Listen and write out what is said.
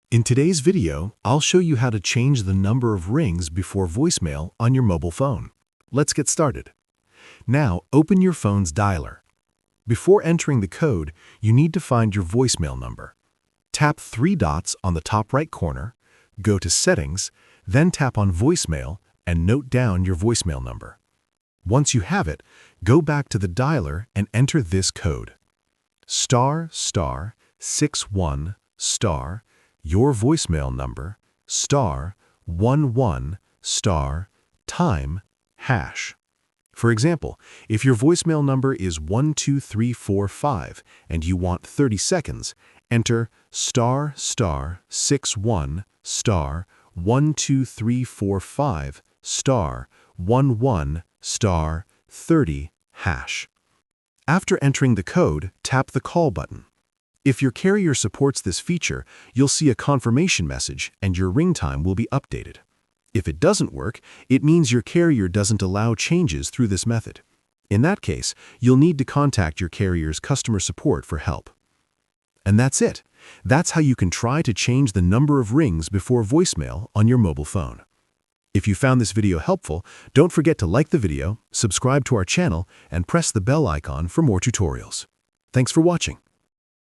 In today's video, I'll show you how to change the number of rings before voicemail on your mobile phone. Let's get started. Now, open your phone's dialer. Before entering the code, you need to find your voicemail number. Tap three dots on the top right corner, go to Settings, then tap on Voicemail and note down your voicemail number. Once you have it, go back to the dialer and enter this code. **61* your voicemail number *11* time #. For example, if your voicemail number is 12345 and you want 30 seconds, enter **61* 12345 *11* 30 #. After entering the code, tap the Call button. If your carrier supports this feature, you'll see a confirmation message and your ring time will be updated. If it doesn't work, it means your carrier doesn't allow changes through this method. In that case, you'll need to contact your carrier's customer support for help. And that's it. That's how you can try to change the number of rings before voicemail on your mobile phone. If you found this video helpful, don't forget to like the video, subscribe to our channel, and press the bell icon for more tutorials. Thanks for watching.